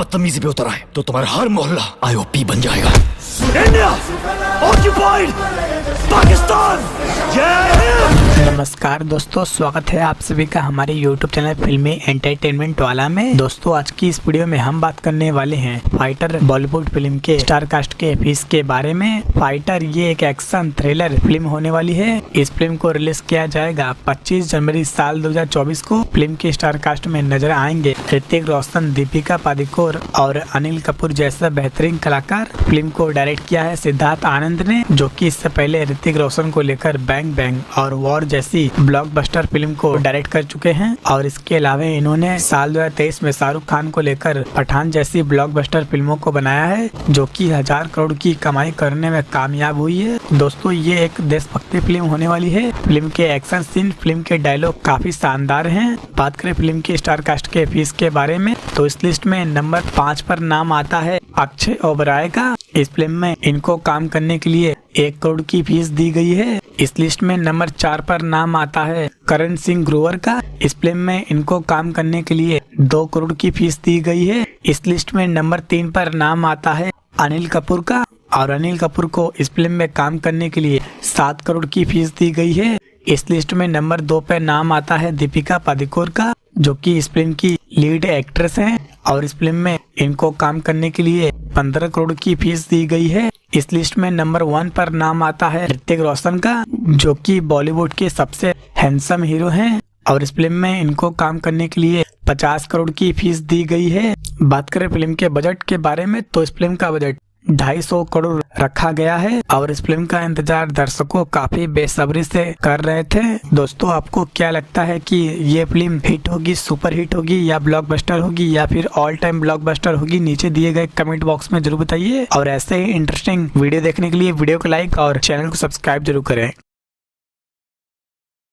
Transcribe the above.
बदतमीजी पे उतर आए तो तुम्हारा हर मोहल्ला आईओपी बन जाएगा। India occupied Pakistan. नमस्कार दोस्तों, स्वागत है आप सभी का हमारे YouTube चैनल फिल्मी एंटरटेनमेंट वाला में। दोस्तों आज की इस वीडियो में हम बात करने वाले हैं फाइटर बॉलीवुड फिल्म के स्टार कास्ट के फीस के बारे में। फाइटर ये एक एक्शन थ्रिलर फिल्म होने वाली है। इस फिल्म को रिलीज किया जाएगा 25 जनवरी साल 2024 को। फिल्म के स्टार कास्ट में नजर आएंगे ऋतिक रोशन, दीपिका पादुकोण और अनिल कपूर जैसा बेहतरीन कलाकार। फिल्म को डायरेक्ट किया है सिद्धार्थ आनंद ने, जो कि इससे पहले ऋतिक रोशन को लेकर बैंग बैंग और वॉर जैसी ब्लॉकबस्टर फिल्म को डायरेक्ट कर चुके हैं। और इसके अलावा इन्होंने साल 2023 में शाहरुख खान को लेकर पठान जैसी ब्लॉकबस्टर फिल्मों को बनाया है, जो कि 1000 करोड़ की कमाई करने में कामयाब हुई है। दोस्तों ये एक देशभक्ति फिल्म होने वाली है। फिल्म के एक्शन सीन, फिल्म के डायलॉग काफी शानदार हैं। बात करें फिल्म के स्टार कास्ट के फीस के बारे में तो इस लिस्ट में नंबर 5 पर नाम आता है अक्षय ओबराय का। इस फिल्म में इनको काम करने के लिए 1 करोड़ की फीस दी गई है। इस लिस्ट में नंबर 4 पर नाम आता है करण सिंह ग्रोवर का। इस फिल्म में इनको काम करने के लिए 2 करोड़ की फीस दी गई है। इस लिस्ट में नंबर 3 पर नाम आता है अनिल कपूर का, और अनिल कपूर को इस फिल्म में काम करने के लिए 7 करोड़ की फीस दी गई है। इस लिस्ट में नंबर 2 पर नाम आता है दीपिका पादुकोण का, जो कि इस फिल्म की लीड एक्ट्रेस हैं, और इस फिल्म में इनको काम करने के लिए 15 करोड़ की फीस दी गई है। इस लिस्ट में नंबर 1 पर नाम आता है ऋतिक रोशन का, जो कि बॉलीवुड के सबसे हैंडसम हीरो हैं, और इस फिल्म में इनको काम करने के लिए 50 करोड़ की फीस दी गई है। बात करें फिल्म के बजट के बारे में तो इस फिल्म का बजट 250 करोड़ रखा गया है, और इस फिल्म का इंतजार दर्शकों काफी बेसब्री से कर रहे थे। दोस्तों आपको क्या लगता है कि ये फिल्म हिट होगी, सुपर हिट होगी, या ब्लॉकबस्टर होगी, या फिर ऑल टाइम ब्लॉकबस्टर होगी? नीचे दिए गए कमेंट बॉक्स में जरूर बताइए। और ऐसे ही इंटरेस्टिंग वीडियो देखने के लिए वीडियो को लाइक और चैनल को सब्सक्राइब जरूर करें।